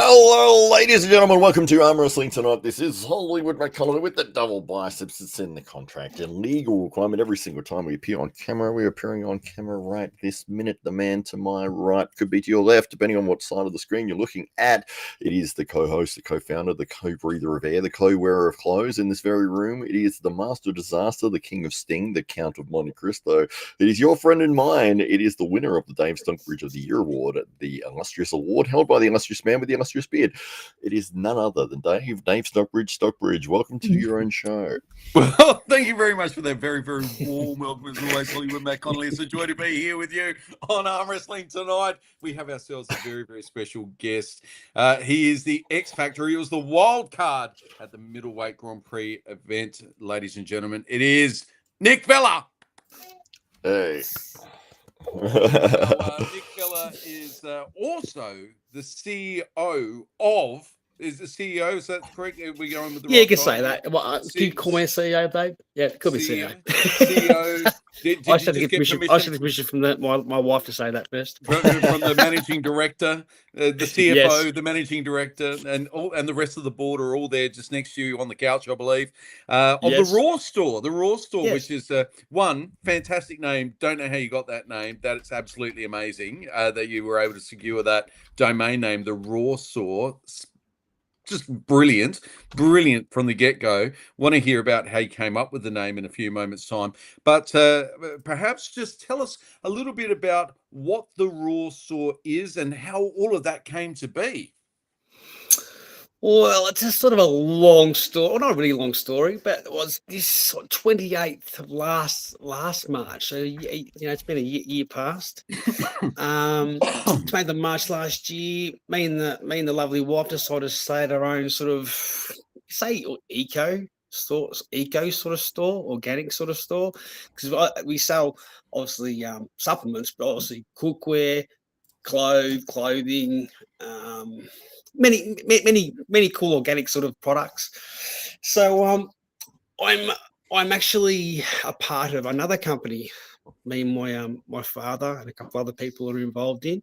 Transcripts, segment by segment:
Hello, ladies and gentlemen. Welcome to Arm Wrestling Tonight. This is Hollywood McCullough with the double biceps. It's in the contract and legal requirement. Every single time we appear on camera, we're appearing on camera right this minute. The man to my right could be to your left, depending on what side of the screen you're looking at. It is the co-host, the co-founder, the co-breather of air, the co-wearer of clothes in this very room. It is the master of disaster, the king of sting, the count of Monte Cristo. It is your friend and mine. It is the winner of the Dave Stockbridge of the Year award, the illustrious award held by the illustrious man with the illustrious beard. It is none other than Dave Stockbridge. Welcome to your own show. Well, thank you very much for that very, very warm welcome. As always, Hollywood Matt Connolly. It's a joy to be here with you on Arm Wrestling Tonight. We have ourselves a very, very special guest. He is the X Factor. He was the wild card at the Middleweight Grand Prix event, ladies and gentlemen. It is Nick Vella. Hey. Nick Vella is also the CEO of. Is the CEO? Is that correct? Are we going with the Yeah, right you can title? say that. Well, can you call me a CEO, Dave? Yeah, it could be CEO. CEO. I should get permission from my wife to say that first. From the managing director, the CFO, Yes. the managing director, and the rest of the board are all there just next to you on the couch, I believe. Of Yes. the Raw Store, Yes. which is one fantastic name. Don't know how you got that name. That's absolutely amazing that you were able to secure that domain name, the Raw Store. Just brilliant from the get-go. Want to hear about how you came up with the name in a few moments' time. But perhaps just tell us a little bit about what the Raw Saw is and how all of that came to be. Well, it's a sort of a long story. Well, not a really long story, but it was this 28th of last March. So, it's been a year past. It's made the March last year. Me and the lovely wife decided to start our own sort of, eco sort of store, organic sort of store, because we sell obviously supplements, but obviously cookware, clothing, many cool organic sort of products. So I'm actually a part of another company. Me and my father and a couple other people are involved in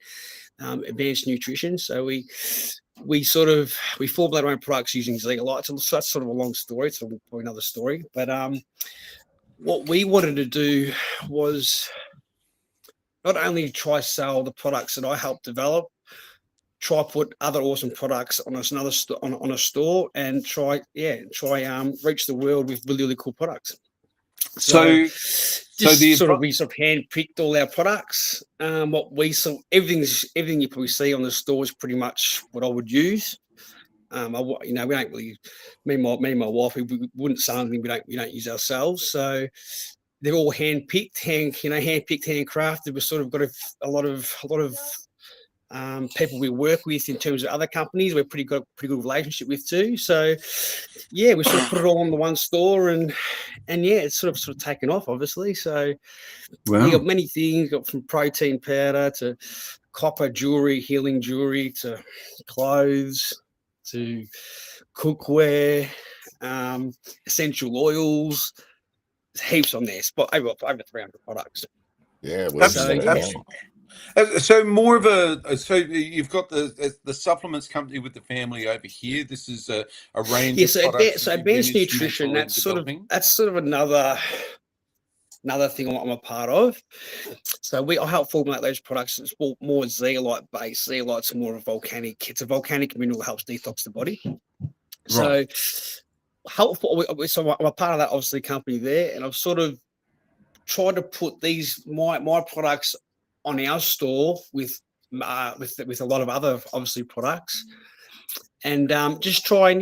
advanced nutrition. So we formulate our own products using zeolite. So that's sort of a long story. It's probably another story. But what we wanted to do was not only try sell the products that I helped develop, try put other awesome products on another on a store, and try reach the world with really, really cool products. We sort of handpicked all our products. Everything you probably see on the store is pretty much what I would use. We don't really. Me and my wife, we wouldn't sell anything we don't use ourselves. So they're all handpicked, handcrafted. We've sort of got a lot of people we work with in terms of other companies. We're pretty good relationship with too. So we sort of put it all on the one store, and it's sort of taken off, obviously. So you got many things, got from protein powder to copper jewelry, healing jewelry, to clothes, to cookware, essential oils. There's heaps on there. But over 300 products. Yeah, So more of so you've got the supplements company with the family over here. This is a range of products. So advanced nutrition, that's sort of another thing I'm a part of. So I help formulate those products. It's more zeolite based. Zeolite's more of a volcanic. It's a volcanic mineral that helps detox the body. Right. So I'm a part of that obviously company there, and I've sort of tried to put my products on our store with a lot of other obviously products, and just try and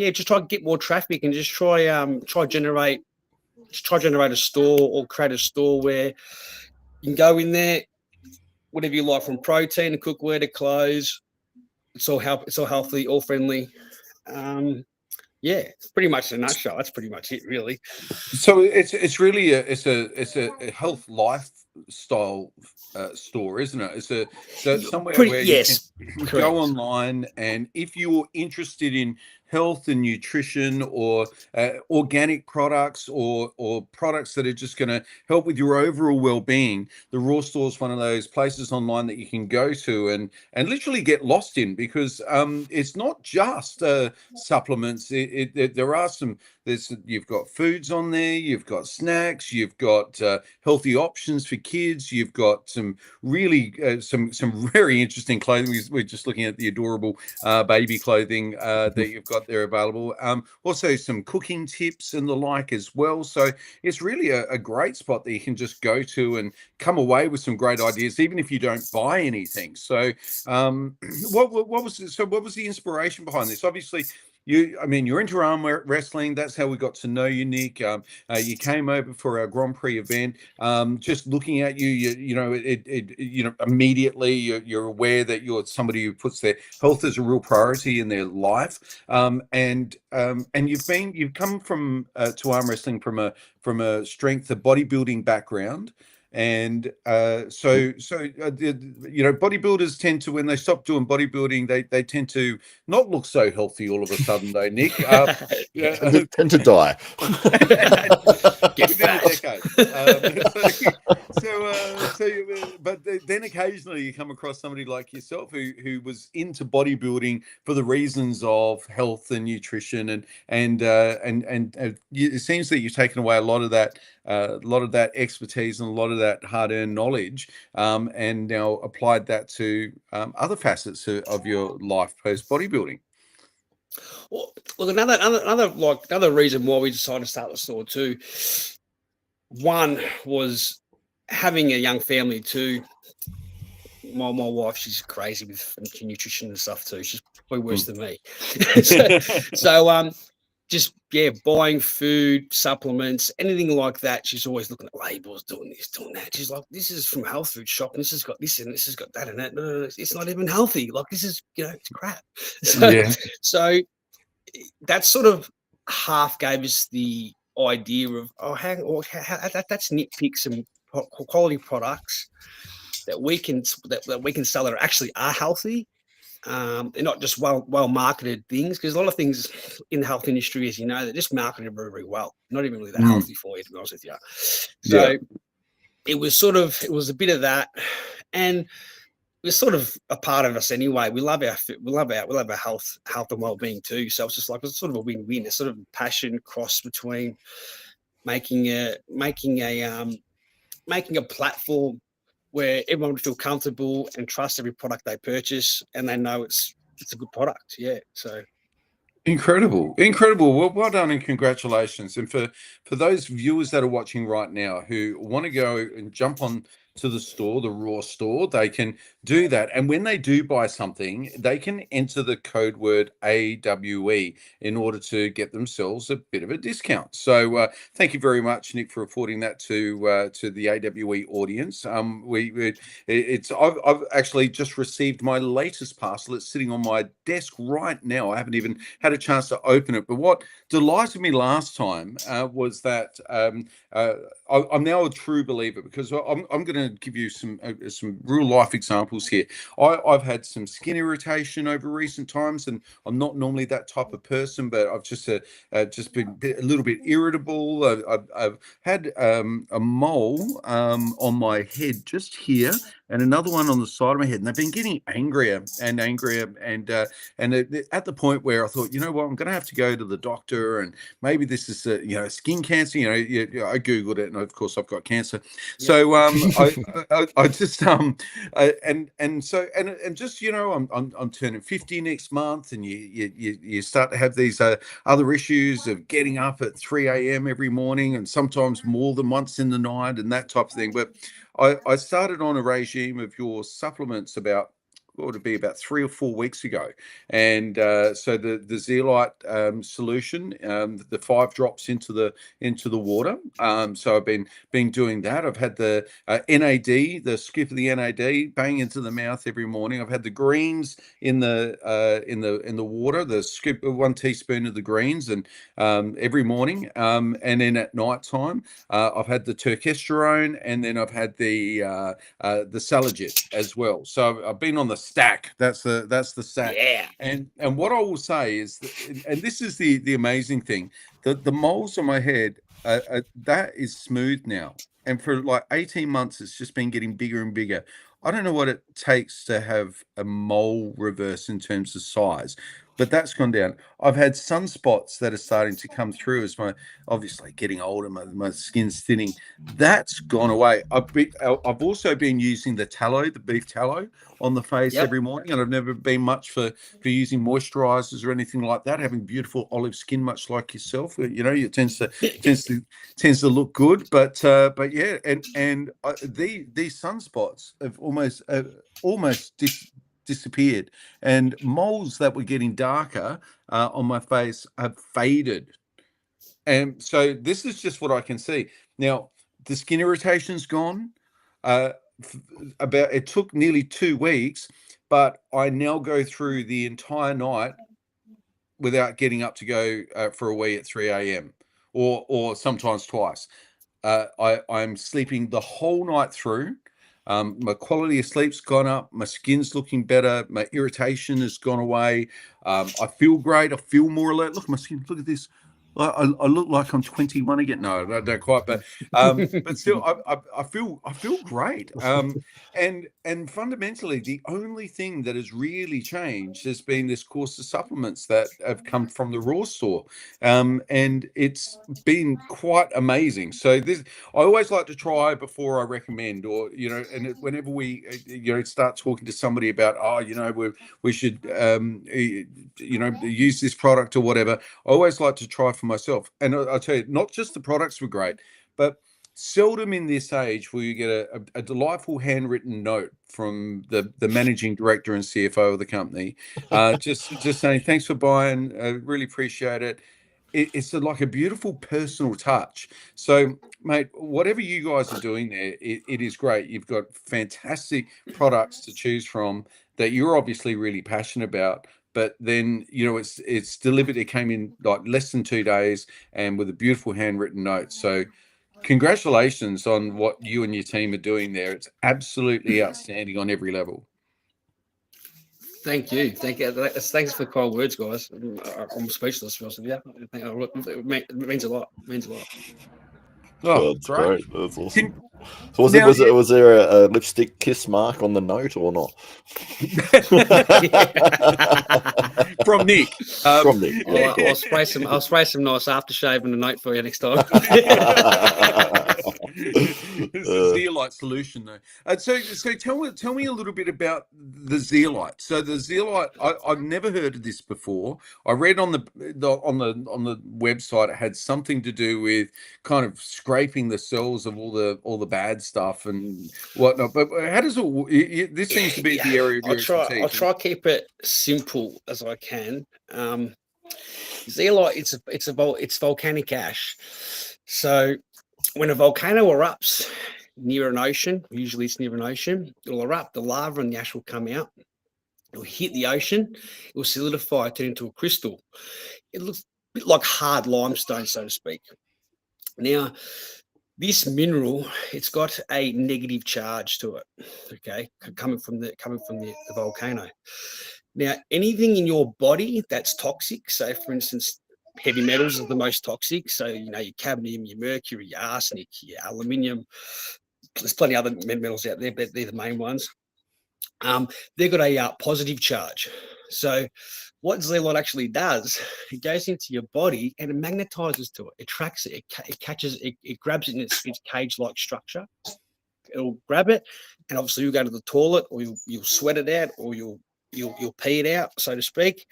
get more traffic, and just try generate a store, or create a store where you can go in there, whatever you like, from protein to cookware to clothes. It's all healthy, all friendly. Pretty much in a nutshell. That's pretty much it, really. So it's really a health lifestyle store, isn't it? It's somewhere where you can go online, and if you're interested in health and nutrition, or organic products, or products that are just going to help with your overall well-being, the Raw Store is one of those places online that you can go to and literally get lost in, because it's not just supplements. There are some. You've got foods on there, you've got snacks, you've got healthy options for kids, you've got some really some very interesting clothing. We're just looking at the adorable baby clothing that you've got there available. Also some cooking tips and the like as well. So it's really a great spot that you can just go to and come away with some great ideas, even if you don't buy anything. So what was the inspiration behind this? Obviously, you're into arm wrestling. That's how we got to know you, Nick. You came over for our Grand Prix event. Just looking at immediately you're aware that you're somebody who puts their health as a real priority in their life. And you've come from to arm wrestling from a strength, a bodybuilding background. And bodybuilders tend to, when they stop doing bodybuilding, they tend to not look so healthy all of a sudden, though, Nick. Tend to die. Within a decade. But then occasionally you come across somebody like yourself who was into bodybuilding for the reasons of health and nutrition, and it seems that you've taken away a lot of that expertise and a lot of that hard-earned knowledge, and now applied that to other facets of your life post bodybuilding. Well, look, another reason why we decided to start the store too. One was having a young family too. My wife, she's crazy with nutrition and stuff too. She's probably worse than me. Just buying food, supplements, anything like that. She's always looking at labels, doing this, doing that. She's like, "This is from health food shop, and this has got this and this has got that and that. No, it's not even healthy. Like, this is, it's crap." So that sort of half gave us the idea of that's nitpick some quality products that we can sell that actually are healthy. They're not just well marketed things, because a lot of things in the health industry, as you know, they're just marketed very, very well, not even really that healthy for you, to be honest with you. So it was a bit of that, and it's sort of a part of us anyway. We love our health and well-being too. So it's just like, it's sort of a win-win. It's sort of a passion cross between making a platform where everyone would feel comfortable and trust every product they purchase, and they know it's a good product. Yeah. So incredible. Well done, and congratulations. And for those viewers that are watching right now who want to go and jump on to the store, the Raw Store, they can do that. And when they do buy something, they can enter the code word AWE in order to get themselves a bit of a discount. So thank you very much, Nick, for affording that to the AWE audience. I've actually just received my latest parcel. It's sitting on my desk right now. I haven't even had a chance to open it. But what delighted me last time was that I'm now a true believer, because I'm going to give you some real life examples here. I've had some skin irritation over recent times, and I'm not normally that type of person, but I've just been a little bit irritable. I've had a mole on my head just here, and another one on the side of my head, and they've been getting angrier and angrier, and at the point where I thought, you know what, I'm going to have to go to the doctor, and maybe this is skin cancer. I googled it, and of course I've got cancer. So I just I'm turning 50 next month, and you start to have these other issues of getting up at 3 a.m. every morning, and sometimes more than once in the night, and that type of thing. But I started on a regime of your supplements about 3 or 4 weeks ago, and so the zeolite solution, the 5 drops into the water. So I've been doing that. I've had the NAD, the scoop of the NAD, bang into the mouth every morning. I've had the greens in the water, the scoop of 1 teaspoon of the greens, and every morning, and then at night time, I've had the turkesterone, and then I've had the Salagit as well. So I've been on the stack. That's the stack. Yeah. And what I will say is that, and this is the amazing thing, that the moles on my head, that is smooth now. And for like 18 months, it's just been getting bigger and bigger. I don't know what it takes to have a mole reverse in terms of size, but that's gone down. I've had sunspots that are starting to come through as my, obviously getting older, my skin's thinning. That's gone away. I've also been using the tallow, the beef tallow on the face every morning, and I've never been much for using moisturizers or anything like that. Having beautiful olive skin, much like yourself, you know, it tends to look good. But yeah, and these sunspots have almost disappeared, and moles that were getting darker on my face have faded. And so this is just what I can see now. The skin irritation's gone. It took nearly 2 weeks, but I now go through the entire night without getting up to go for a wee at 3 a.m. or sometimes twice. I'm sleeping the whole night through. My quality of sleep's gone up. My skin's looking better. My irritation has gone away. I feel great. I feel more alert. Look at my skin. Look at this. I look like I'm 21 again. No, I don't quite, but still, I feel great. And fundamentally, the only thing that has really changed has been this course of supplements that have come from the raw store, and it's been quite amazing. So this, I always like to try before I recommend, or and whenever we start talking to somebody about, we should use this product or whatever. I always like to try for myself. And I'll tell you, not just the products were great, but seldom in this age will you get a delightful handwritten note from the managing director and CFO of the company, just saying thanks for buying, really appreciate it. It's like a beautiful personal touch. So, mate, whatever you guys are doing there, it is great. You've got fantastic products to choose from that you're obviously really passionate about. But then, it's delivered. It came in like less than 2 days and with a beautiful handwritten note. So congratulations on what you and your team are doing there. It's absolutely outstanding on every level. Thank you. Thanks for the kind words, guys. I'm speechless, for you. It means a lot. It means a lot. Oh, that's great. That's awesome. So was there a lipstick kiss mark on the note or not? From Nick. From Nick. Yeah, I'll spray some nice aftershave in the note for you next time. It's a zeolite solution, though. So tell me a little bit about the zeolite. So the zeolite, I've never heard of this before. I read on the website it had something to do with kind of scraping the cells of all the bad stuff and whatnot. But how does it? This seems to be the area of your expertise. I'll try to keep it simple as I can. Zeolite, it's volcanic ash. So when a volcano erupts near an ocean, usually it's near an ocean, it'll erupt, the lava and the ash will come out, it'll hit the ocean, it will solidify, turn into a crystal. It looks a bit like hard limestone, so to speak. Now, this mineral, it's got a negative charge to it, okay, coming from the volcano. Now, anything in your body that's toxic, so for instance, heavy metals are the most toxic. So, your cadmium, your mercury, your arsenic, your aluminium. There's plenty of other metals out there, but they're the main ones. They've got a positive charge. So what zeolite actually does, it goes into your body and it magnetizes to it. It tracks it. It catches it. It grabs it in its cage-like structure. It'll grab it, and obviously you'll go to the toilet, or you'll sweat it out, or you'll pee it out, so to speak.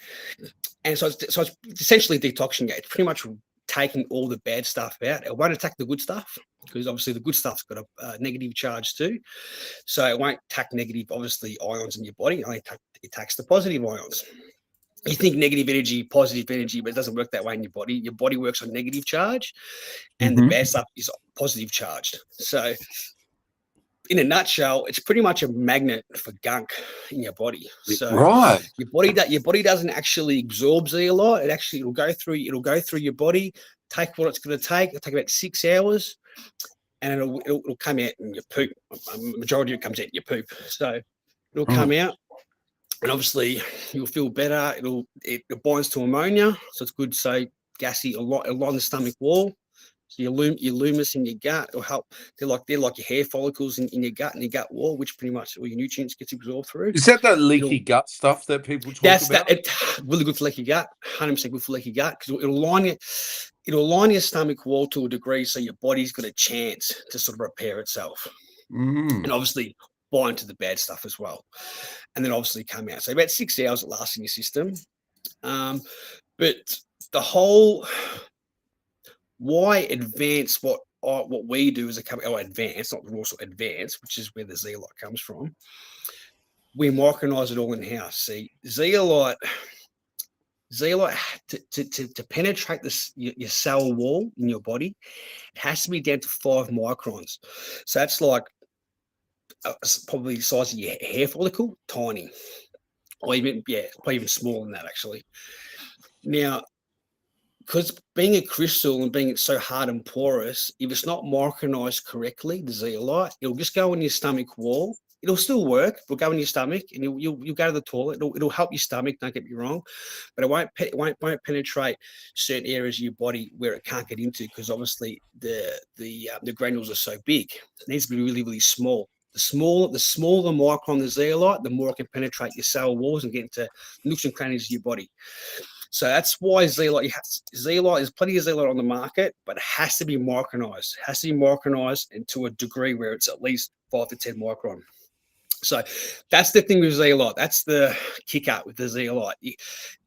And so it's essentially detoxing it. It's pretty much taking all the bad stuff out. It won't attack the good stuff, because obviously the good stuff's got a negative charge too. So it won't attack negative, obviously, ions in your body. It only attacks the positive ions. You think negative energy, positive energy, but it doesn't work that way in your body. Your body works on negative charge, and the bad stuff is positive charged. So in a nutshell, it's pretty much a magnet for gunk in your body. So right, your body doesn't actually absorb zeolite. It'll go through your body, take what it's going to take. It'll take about 6 hours, and it'll come out in your poop. Majority of it comes out in your poop. So it'll come out, and obviously you'll feel better. It binds to ammonia, so it's good. So gassy along the stomach wall. So your lumus in your gut will help. They're like your hair follicles in your gut and your gut wall, which pretty much all your nutrients gets absorbed through. Is that leaky gut stuff that people talk about? It's really good for leaky gut. 100% good for leaky gut because it'll align your stomach wall to a degree, so your body's got a chance to sort of repair itself, and obviously bind to the bad stuff as well, and then obviously come out. So about 6 hours it lasts in your system, but the whole why advance what we do as a company, advance, not the raw sort, advance, which is where the zeolite comes from. We micronise it all in house. See, zeolite to penetrate your cell wall in your body, it has to be down to 5 microns. So that's like probably the size of your hair follicle, tiny, or probably even smaller than that actually. Now, because being a crystal and being so hard and porous, if it's not micronized correctly, the zeolite, it'll just go in your stomach wall. It'll still work. It'll go in your stomach, and you'll go to the toilet. It'll help your stomach. Don't get me wrong, but it won't penetrate certain areas of your body where it can't get into, because obviously the granules are so big. It needs to be really, really small. The smaller the micron the zeolite, the more it can penetrate your cell walls and get into nooks and crannies of your body. So that's why zeolite, there's plenty of zeolite on the market, but it has to be micronized. It has to be micronized and to a degree where it's at least 5 to 10 micron. So that's the thing with zeolite. That's the kick out with the zeolite.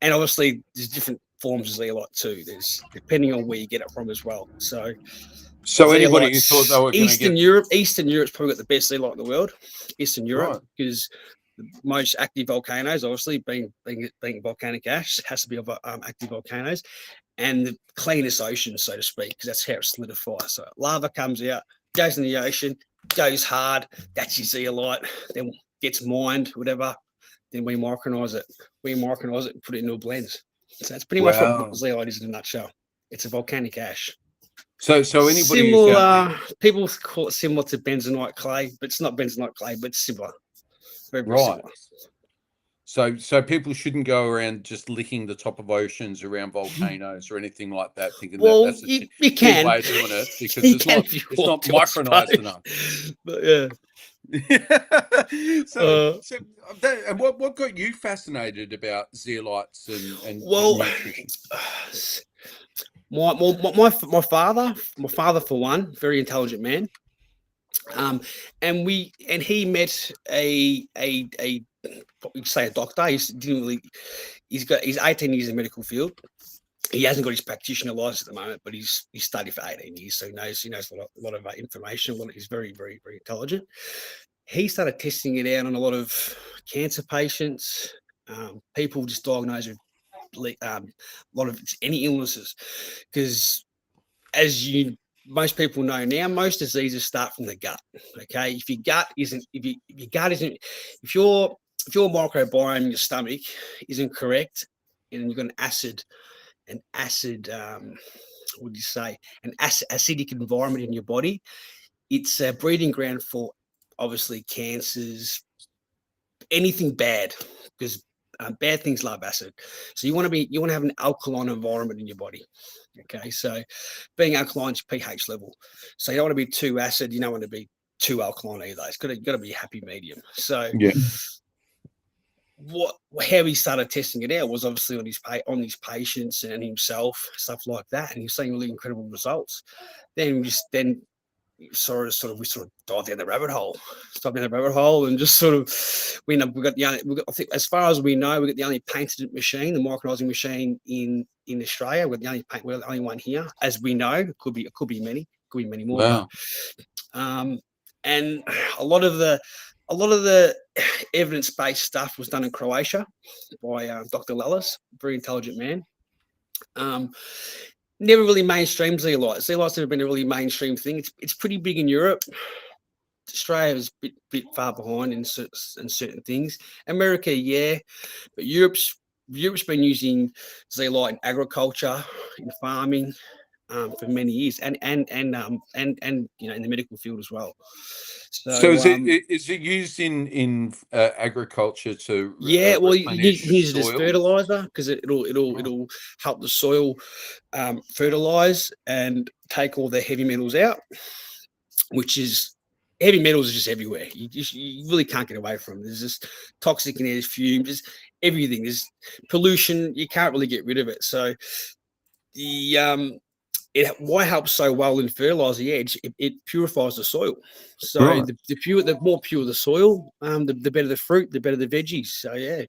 And obviously there's different forms of zeolite too. There's depending on where you get it from as well. So anybody who thought they were going to get Eastern Europe's probably got the best zeolite in the world. Eastern Europe, because the most active volcanoes, obviously being volcanic ash, has to be active volcanoes, and the cleanest ocean, so to speak, because that's how it solidifies. So lava comes out, goes in the ocean, goes hard. That's your zeolite. Then gets mined, whatever. Then we micronise it. And put it into a blend. So that's pretty much what zeolite is in a nutshell. It's a volcanic ash. So anybody similar, people call it similar to bentonite clay, but it's not bentonite clay, but it's similar. Very similar. So people shouldn't go around just licking the top of oceans around volcanoes or anything like that, thinking that's a cheap way of doing it, because it's not micronized enough. But yeah. And what got you fascinated about zeolites and nutrition? My father for one, very intelligent man. And he met a what we say a doctor. He's 18 years in the medical field. He hasn't got his practitioner license at the moment, but he's studied for 18 years, so he knows a lot of information. He's very, very, very intelligent. He started testing it out on a lot of cancer patients, people just diagnosed with a lot of any illnesses, because as most people know now, most diseases start from the gut. Okay, if your microbiome in your stomach isn't correct, and you've got an acidic environment in your body, it's a breeding ground for obviously cancers, anything bad, because bad things love acid. So you want to have an alkaline environment in your body. Okay, so being alkaline is pH level. So you don't want to be too acid, you don't want to be too alkaline either. It's got to be a happy medium. So how he started testing it out was obviously on his patients and himself, stuff like that, and he's seeing really incredible results. Then we sort of dived down the rabbit hole, and just sort of I think, as far as we know, we got the only patented machine, the micronizing machine in Australia. We're the only one here, as we know. It could be many more. Wow. And a lot of the evidence-based stuff was done in Croatia by Dr. Lelis, very intelligent man. Never really mainstream zeolite. Zeolite's never been a really mainstream thing. It's pretty big in Europe. Australia is a bit far behind in certain things. America, yeah, but Europe's been using zeolite in agriculture, in farming, for many years, and you know, in the medical field as well. So is it used in agriculture to yeah, well, you replenish use it as soil? fertilizer because it'll help the soil fertilize and take all the heavy metals out, which is heavy metals are just everywhere. You really can't get away from them. There's just toxic in there's fumes, there's everything. There's pollution. You can't really get rid of it. So the why helps so well in fertilizer? Yeah, it purifies the soil. So Right. the more pure the soil, the better the fruit, the better the veggies. So yeah.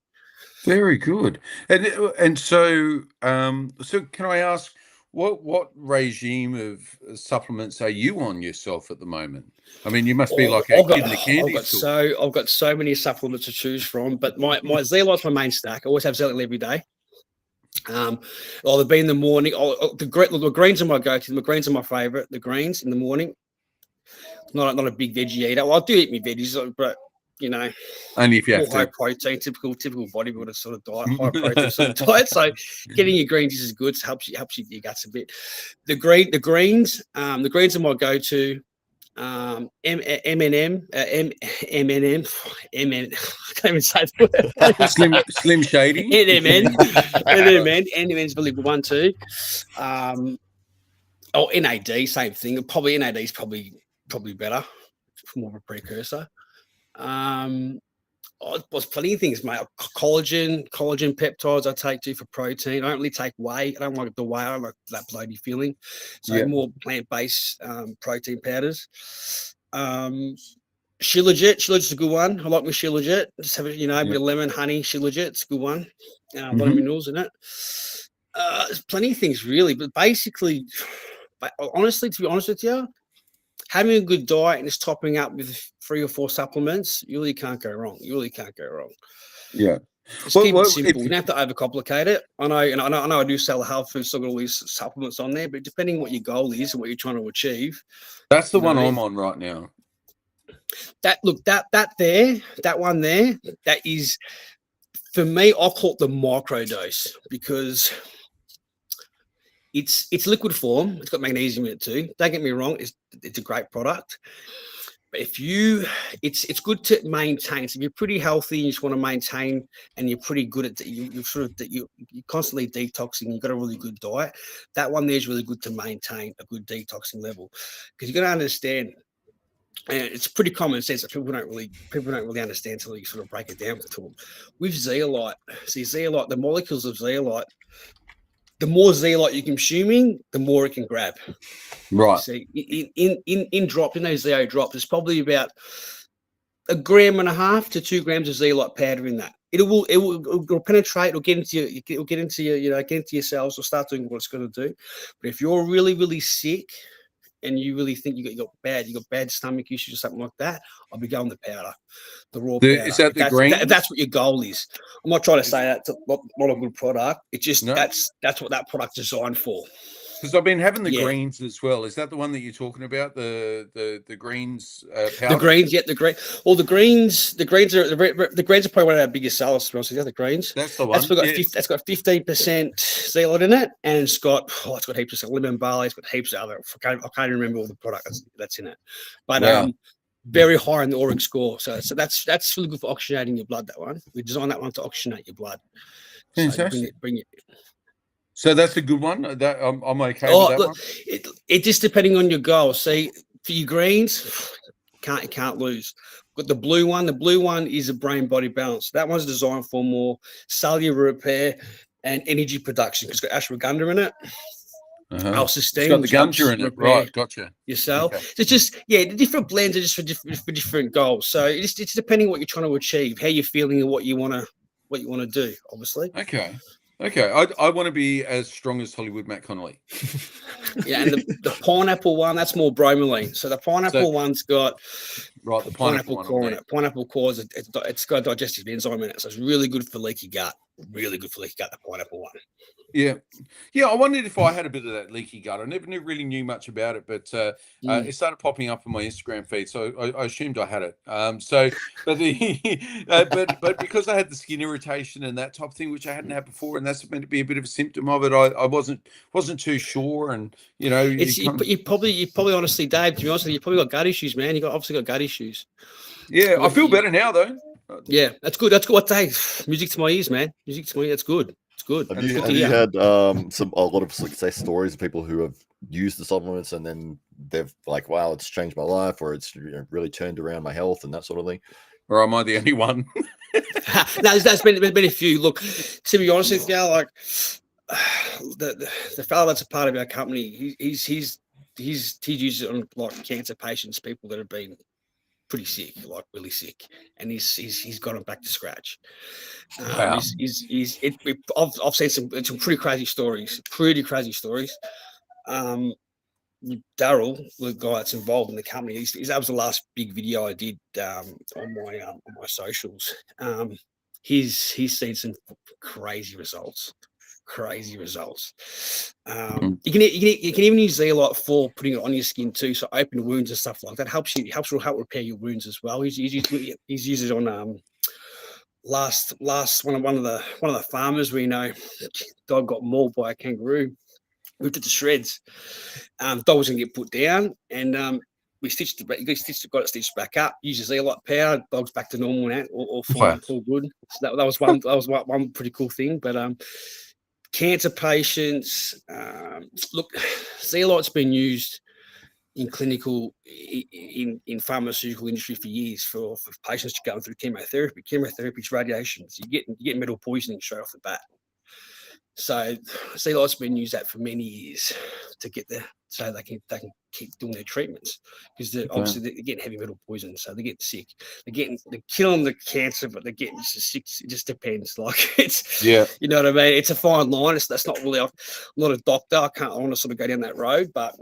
Very good. And so so can I ask what regime of supplements are you on yourself at the moment? I mean, you must be like a kid in a candy store. I've got so many supplements to choose from, but my zeolite's my main stack. I always have zeolite every day. Either be in the morning. The greens are my go-to. The greens are my favorite. The greens in the morning. Not a big veggie eater. Well, I do eat my veggies, but you know, Only if you have high to. Protein, typical bodybuilder sort of diet, high protein sort of diet. So getting your greens is good. Helps you your guts a bit. The greens are my go-to. M&M, I can't even say the word. Slim Shady. NMN's really good one too. NAD, same thing. Probably NAD is probably better, more of a precursor. There's plenty of things, mate. Collagen peptides I take too for protein. I don't really take whey. I don't like the whey. I don't like that bloaty feeling. So more plant-based protein powders. Shilajit a good one. I like my Shilajit. Just have it, you know, a bit of lemon, honey, Shilajit. It's a good one. A lot of minerals in it. There's plenty of things really, but basically, honestly, to be honest with you, having a good diet and just topping up with 3 or 4 supplements, you really can't go wrong. Yeah. Just keep it simple. You don't have to overcomplicate it. I know I do sell a health food, so I've got all these supplements on there, but depending on what your goal is and what you're trying to achieve. That's the one I'm on right now. That one there, that is, for me, I call it the micro dose because it's liquid form. It's got magnesium in it too. Don't get me wrong, it's a great product. But it's good to maintain. So if you're pretty healthy, you just want to maintain, and you're pretty good at you're constantly detoxing. You've got a really good diet. That one there is really good to maintain a good detoxing level, because you're going to understand. And it's pretty common sense that people don't really understand until you sort of break it down to them. With zeolite, the molecules of zeolite, the more zeolite you're consuming, the more it can grab. Right. See, in drop, in those zeo drops, there's probably about 1.5 to 2 grams of zeolite powder in that. It will penetrate. It'll get into your cells. It'll start doing what it's going to do. But if you're really, really sick, and you really think you got bad stomach issues or something like that, I'll be going the powder, the raw powder. Is that the green? That's what your goal is. I'm not trying to say that's not a good product. It's just that's what that product's designed for. Because I've been having the greens as well. Is that the one that you're talking about? The greens powder? The greens, the green. Well, the greens are probably one of our biggest sellers. To be honest with you, the greens. That's the one. That's got 15% zeolite in it, and it's got heaps of lemon barley. It's got heaps of other. I can't even remember all the products that's in it, but very high in the auric score. So that's really good for oxygenating your blood. That one, we designed that one to oxygenate your blood. Fantastic. So bring it. So that's a good one. That I'm okay with that one. It just depending on your goal. See, for your greens, can't lose. Got the blue one. The blue one is a brain body balance. That one's designed for more cellular repair and energy production. It's got ashwagandha in it. It's got the ganja in it, right? Gotcha. Yourself. Okay. It's just the different blends are just for different goals. So it's depending on what you're trying to achieve, how you're feeling, and what you want to do. Obviously. Okay. I want to be as strong as Hollywood Matt Connolly. Yeah, and the pineapple one, that's more bromelain. So the pineapple one's got the pineapple core in it. Pineapple core, it's got a digestive enzyme in it, so it's really good for leaky gut. Really good for leaky gut. The pineapple one. Yeah. Yeah, I wondered if I had a bit of that leaky gut. I never really knew much about it, but it started popping up on my Instagram feed, so I assumed I had it. But but because I had the skin irritation and that type of thing, which I hadn't had before, and that's meant to be a bit of a symptom of it, I wasn't too sure. And you probably honestly, Dave, to be honest with you, probably got gut issues, man. You obviously got gut issues. Yeah, I feel better now though. Yeah, that's good. That's good. What day? Music to my ears, man. Music to my ears. That's good. It's good. Have you had a lot of success stories of people who have used the supplements and then they've like, wow, it's changed my life, or it's really turned around my health and that sort of thing? Or am I the only one? No, there's been a few. Look, to be honest with you, like the fellow that's a part of our company, he's used it on like cancer patients, people that have been pretty sick, like really sick, and he's got them back to scratch. Wow. I've seen some pretty crazy stories. Daryl, the guy that's involved in the company, that was the last big video I did on my socials. He's seen some crazy results. You can even use zeolite for putting it on your skin too, so open wounds and stuff like that helps help repair your wounds as well. He's used it on last one of the farmers we know. Dog got mauled by a kangaroo, ripped it to shreds. Dog was gonna get put down, and we got it stitched back up. Uses zeolite powder, dog's back to normal now, all fine, all good. So that was one pretty cool thing. But cancer patients, look, zeolite's been used in in pharmaceutical industry for years for patients going through chemotherapy. Chemotherapy is radiations. You get metal poisoning straight off the bat. So zeolite's been used that for many years to get so they can keep doing their treatments, because obviously they're getting heavy metal poison, so they get sick. They're killing the cancer, but they're getting sick. It just depends. Like you know what I mean. It's a fine line. That's not really. I'm not a doctor. I want to sort of go down that road, but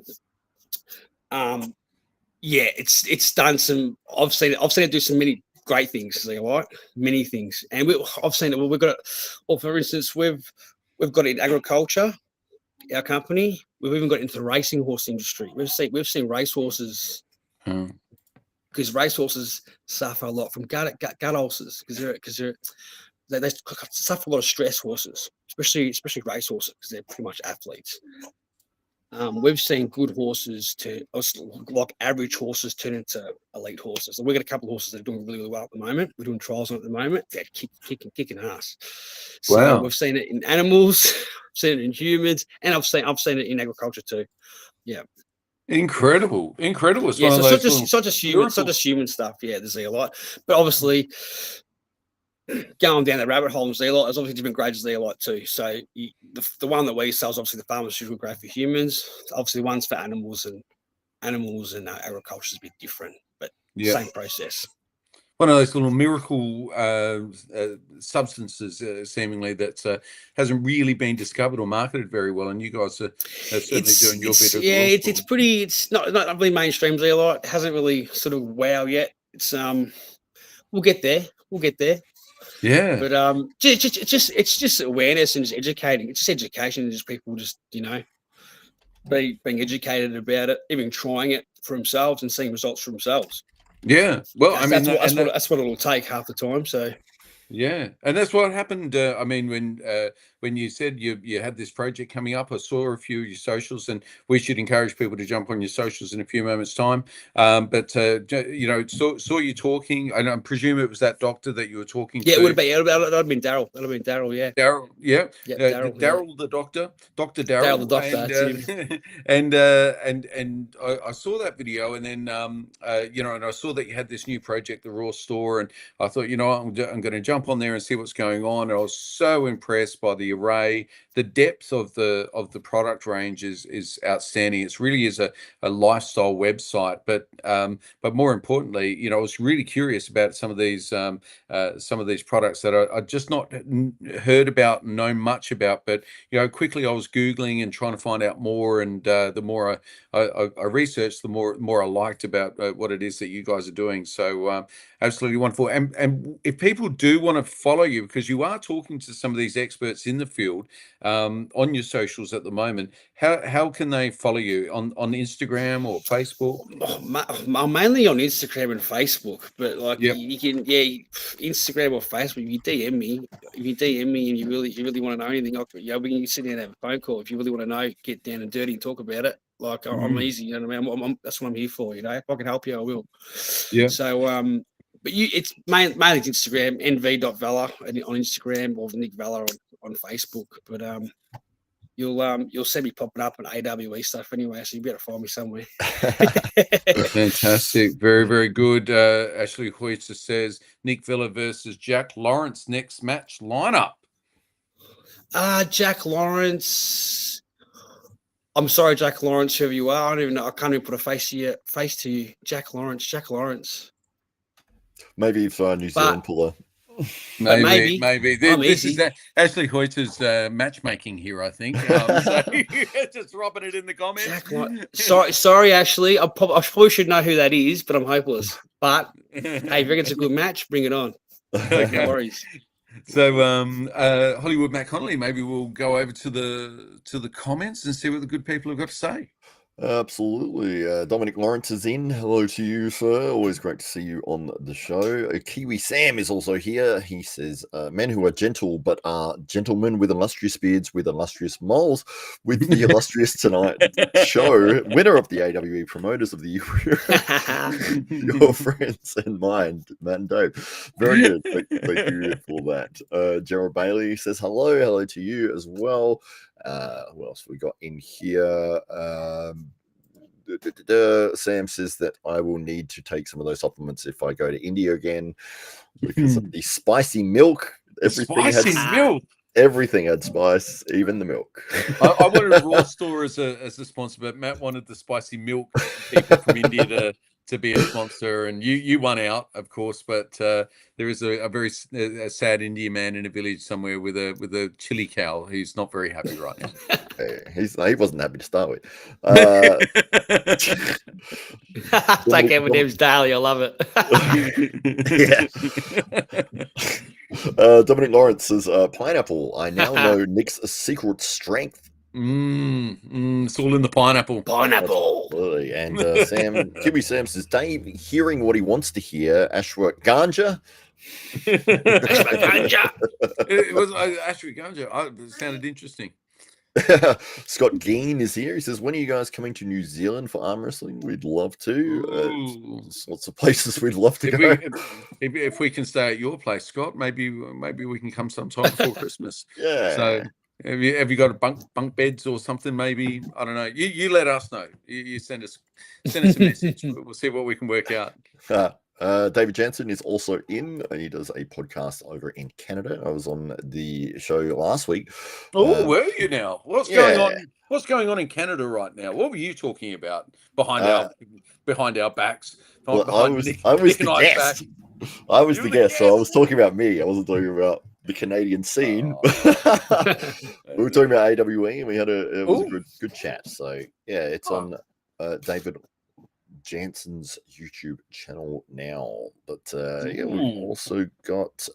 yeah, it's done some. I've seen it do some many great things. Zeolite, many things, and I've seen it. Well, we've got it. Well, for instance, we've got it in agriculture. Our company, we've even got into the racing horse industry. We've seen racehorses, because racehorses suffer a lot from gut ulcers, because they suffer a lot of stress. Horses, especially racehorses, because they're pretty much athletes. We've seen good horses like average horses turn into elite horses. And we've got a couple of horses that are doing really, really well at the moment. We're doing trials on it at the moment. They're kicking ass. So we've seen it in animals, seen it in humans, and I've seen it in agriculture too. Yeah. Incredible. It's yeah, one so of those it's not just human stuff. Yeah, the zeolite, but obviously going down that rabbit hole in zeolite, there's obviously different grades of zeolite too. So the one that we sell is obviously the pharmaceutical grade for humans. Obviously, the ones for animals and agriculture is a bit different, but same process. One of those little miracle substances, seemingly, that hasn't really been discovered or marketed very well, and you guys are certainly doing your bit. Yeah, it's not really mainstream zeolite. It hasn't really sort of wow yet. It's we'll get there. Yeah, but it's just awareness and just educating. It's just education, and just people just being educated about it, even trying it for themselves and seeing results for themselves. Yeah, well, that's what it'll take half the time. So yeah, and that's what happened. I mean, when you said you had this project coming up, I saw a few of your socials, and we should encourage people to jump on your socials in a few moments' time. But saw you talking, and I presume it was that doctor that you were talking to. Yeah, it would have been Daryl. That'd have been Daryl. Yeah. Daryl. Yeah. Daryl the doctor. Dr. Daryl. The doctor. And I saw that video, and then and I saw that you had this new project, the Raw Store, and I thought, I'm going to jump on there and see what's going on. And I was so impressed by the array, the depth of the product range is outstanding. It really is a lifestyle website, but more importantly, I was really curious about some of these products that I just not heard about, know much about. But quickly I was Googling and trying to find out more, and the more I researched, the more I liked about what it is that you guys are doing. So absolutely wonderful. And if people do want want to follow you, because you are talking to some of these experts in the field on your socials at the moment, how can they follow you on Instagram or Facebook? I'm mainly on Instagram and Facebook, but like Yep. you can, Instagram or Facebook. If you DM me and you really want to know anything, we can sit down and have a phone call. If you really want to know, get down and dirty and talk about it. Like I'm easy, you know what I mean? That's what I'm here for. You know, if I can help you, I will. Yeah. So but it's mainly Instagram, nv.vella on Instagram, or Nick Vella on Facebook. But you'll see me popping up on AWE stuff anyway, so you better find me somewhere. Fantastic. Very, very good. Ashley Hoyter says Nick Vella versus Jack Lawrence next match lineup. Jack Lawrence. I'm sorry, Jack Lawrence, whoever you are. I don't even know. I can't even put a face to you. Jack Lawrence. Maybe if New Zealand pull a... Maybe. This is Ashley Hoyter's matchmaking here, I think. So just dropping it in the comments. Sorry, Ashley. I probably should know who that is, but I'm hopeless. But hey, if you reckon it's a good match, bring it on. Okay. No worries. So Hollywood Matt Connolly, maybe we'll go over to the comments and see what the good people have got to say. Absolutely. Dominic Lawrence is in. Hello to you, sir. Always great to see you on the show. Kiwi Sam is also here. He says, men who are gentle but are gentlemen with illustrious beards, with illustrious moles, with the illustrious tonight show, winner of the AWE Promoters of the Year, your friends and mine, Matt and Dave. Very good. Thank you for that. Gerald Bailey says, hello to you as well. What else we got in here? Sam says that I will need to take some of those supplements if I go to India again because of the spicy milk. Everything had spice, even the milk. I wanted a raw store as a sponsor, but Matt wanted the spicy milk people from India to be a sponsor, and you won out, of course. But there is a very sad Indian man in a village somewhere with a chili cow who's not very happy right now. He wasn't happy to start with. Take M&M's daily. I love it. Yeah. Dominic Lawrence says, pineapple. I now know Nick's secret strength. It's all in the pineapple. Absolutely. And Kiwi Sam says, Dave, hearing what he wants to hear, ashwagandha. It was ashwagandha. It sounded interesting. Scott Geen is here. He says, when are you guys coming to New Zealand for arm wrestling? We'd love to. There's lots of places we'd love to go. If we can stay at your place, Scott, maybe we can come sometime before Christmas. Yeah. So have you got a bunk beds or something? Maybe, I don't know. You let us know. You send us a message. We'll see what we can work out. David Jansen is also in. He does a podcast over in Canada. I was on the show last week. Oh, were you now? What's going on? What's going on in Canada right now? What were you talking about behind our backs? Well, I was the guest. I was the guest, so I was talking about me. I wasn't talking about the Canadian scene. We were talking about AWE, and we had a good chat. So yeah, it's on David Jansen's YouTube channel now. But we've also got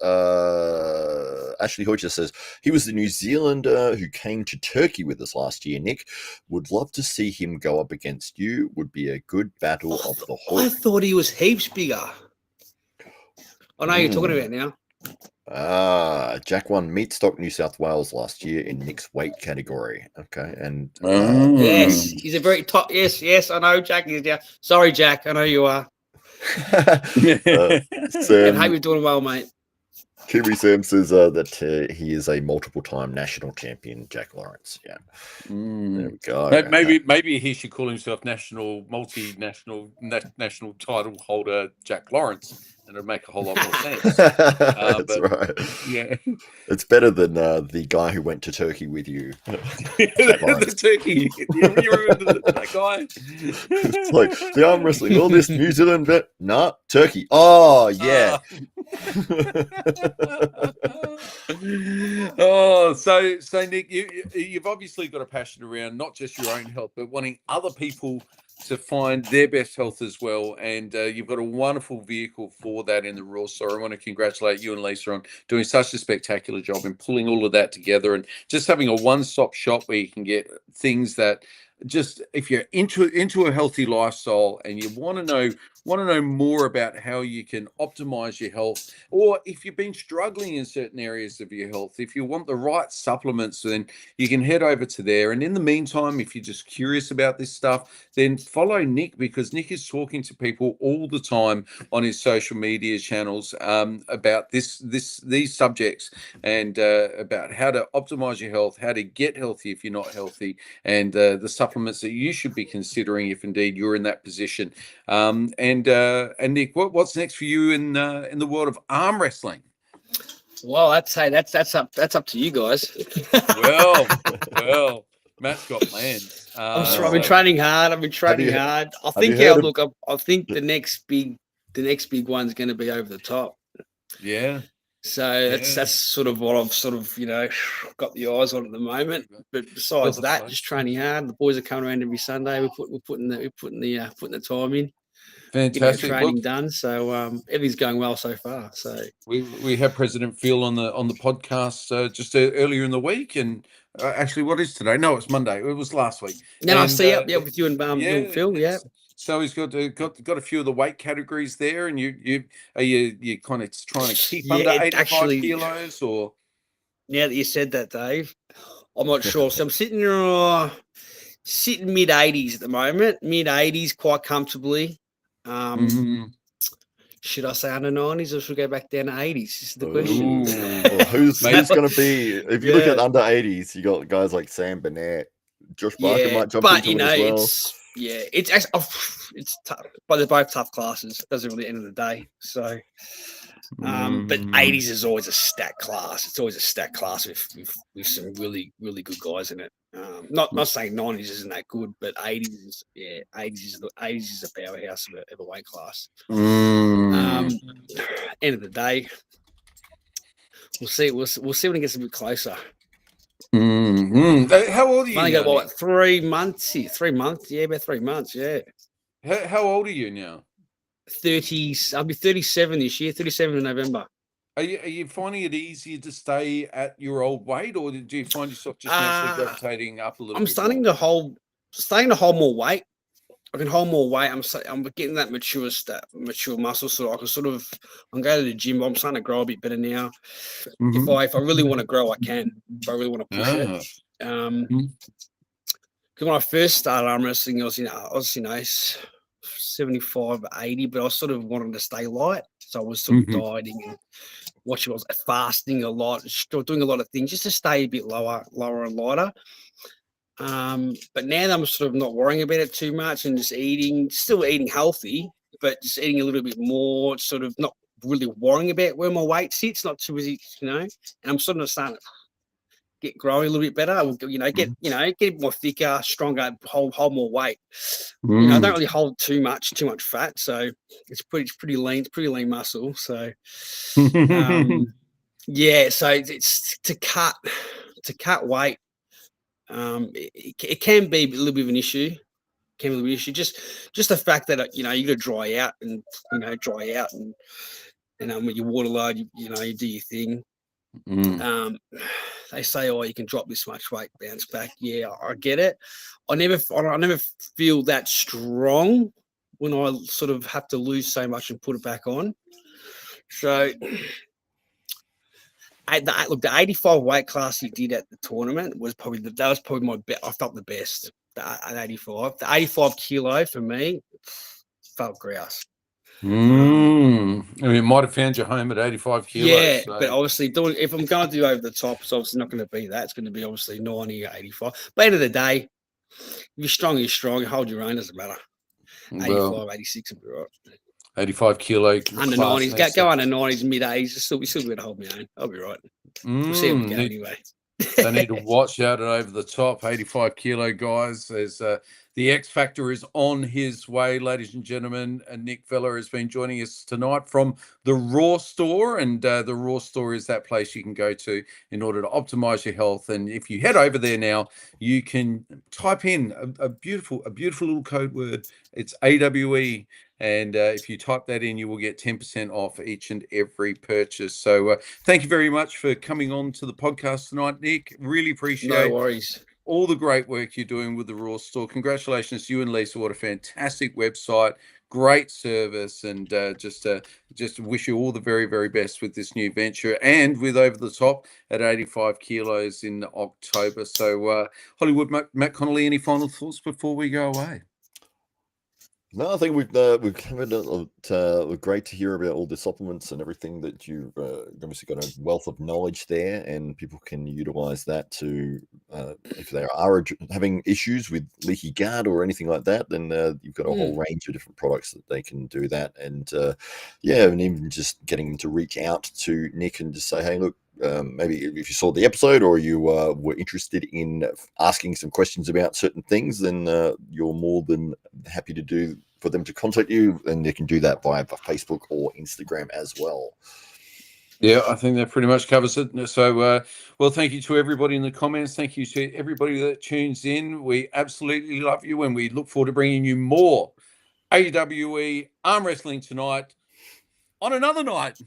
Ashley Hodger says he was the New Zealander who came to Turkey with us last year. Nick, would love to see him go up against you. Would be a good battle of the whole. I thought he was heaps bigger. I know you're talking about now. Jack won Meat Stock New South Wales last year in Nick's weight category. Okay, and yes, he's a very top. Yes, I know Jack is down. Sorry, Jack, I know you are. And hope you're doing well, mate. Kiwi Sam says that he is a multiple-time national champion, Jack Lawrence. Yeah, there we go. Maybe he should call himself multinational title holder Jack Lawrence. And it'll make a whole lot more sense. That's right. Yeah, it's better than the guy who went to Turkey with you. The Turkey. You remember that guy? It's like the arm wrestling. All this New Zealand vet. Nah, Turkey. Oh yeah. Oh, so Nick, you've obviously got a passion around not just your own health, but wanting other people to find their best health as well. And you've got a wonderful vehicle for that in the Raw. So I want to congratulate you and Lisa on doing such a spectacular job in pulling all of that together and just having a one-stop shop where you can get things that just, if you're into a healthy lifestyle and you want to know more about how you can optimize your health, or if you've been struggling in certain areas of your health, if you want the right supplements, then you can head over to there. And in the meantime, if you're just curious about this stuff, then follow Nick, because Nick is talking to people all the time on his social media channels about these subjects, and about how to optimize your health, how to get healthy if you're not healthy, and the supplements that you should be considering if indeed you're in that position. And Nick, what's next for you in the world of arm wrestling? Well, I'd say that's up to you guys. well, Matt's got plans. I've been training hard. I think the next big one's going to be over the top. Yeah. So that's sort of what I've got the eyes on at the moment. But besides that, just training hard. The boys are coming around every Sunday. We're putting the time in. Fantastic training done. So everything's going well so far. So we had President Phil on the podcast just earlier in the week, and actually, what is today? No, it's Monday. It was last week. No, with you and Phil. Yeah. So he's got a few of the weight categories there, and you kind of trying to keep under 85 kilos, or? Now that you said that, Dave, I'm not sure. So I'm sitting mid 80s at the moment, mid 80s quite comfortably. Should I say under 90s, or should we go back down to 80s? This is the question. Well, who's going to be? If you look at under 80s, you got guys like Sam Burnett, Josh Barker might jump into it as well. It's tough, but they're both tough classes. It doesn't really end of the day. So, but 80s is always a stacked class. It's always a stacked class with some really, really good guys in it. Not saying 90s isn't that good, but 80s is a powerhouse of a weight class. End of the day, we'll see. We'll see when it gets a bit closer. How old are you? I got 3 months here. 3 months, about 3 months. Yeah. How old are you now? 30. I'll be 37 this year. 37 in November. Are you finding it easier to stay at your old weight, or do you find yourself just naturally gravitating up a little? I'm starting to hold more weight. I can hold more weight. I'm getting that mature muscle, so I can I'm going to the gym. I'm starting to grow a bit better now. If I really want to grow, I can. If I really want to push it. Because when I first started arm wrestling, I was 75, 80, but I sort of wanted to stay light. So I was sort of dieting and watching. I was fasting a lot, doing a lot of things just to stay a bit lower and lighter. But now that I'm sort of not worrying about it too much and just still eating healthy, but just eating a little bit more, sort of not really worrying about where my weight sits, not too busy, and I'm sort of starting to get growing a little bit better. Get more thicker, stronger, hold more weight. I don't really hold too much fat, so it's pretty lean muscle. So so it's to cut weight. It can be a little bit of an issue. Just the fact that you got to dry out and with your water load, you do your thing. They say, you can drop this much weight, bounce back. Yeah, I get it. I never feel that strong when I sort of have to lose so much and put it back on. So, the 85 weight class you did at the tournament was probably my best. I felt the best at 85. The 85 kilo for me felt grouse. It might have found your home at 85 kilos. Yeah, so. But obviously, if I'm going to do over the top, it's obviously not going to be that. It's going to be obviously 90 or 85. But at the end of the day, if you're strong, you're strong. Hold your own, doesn't matter. 85, 86 will be right. 85 kilo. Under 90s. Go under 90s, mid 80s. Still be able to hold my own. I'll be right. We'll see how we go anyway. They need to watch out at over the top. 85 kilo guys. There's The X Factor is on his way, ladies and gentlemen. And Nick Vella has been joining us tonight from the Raw Store. And the Raw Store is that place you can go to in order to optimize your health. And if you head over there now, you can type in a beautiful little code word. It's AWE. And if you type that in, you will get 10% off each and every purchase. So thank you very much for coming on to the podcast tonight, Nick. Really appreciate No worries. All the great work you're doing with the Raw Store. Congratulations to you and Lisa. What a fantastic website. Great service. And just wish you all the very, very best with this new venture and with Over the Top at 85 kilos in October. So Hollywood, Matt Connolly, any final thoughts before we go away? No, I think we've covered it. Great to hear about all the supplements and everything that you've obviously got a wealth of knowledge there, and people can utilize that to if they are having issues with leaky gut or anything like that, then you've got a whole range of different products that they can do that. And and even just getting them to reach out to Nick and just say, hey, look, maybe if you saw the episode or you were interested in asking some questions about certain things, then you're more than happy to do for them to contact you, and they can do that via Facebook or Instagram as well. Yeah, I think that pretty much covers it. So, well, thank you to everybody in the comments. Thank you to everybody that tunes in. We absolutely love you, and we look forward to bringing you more AWE Arm Wrestling Tonight on another night.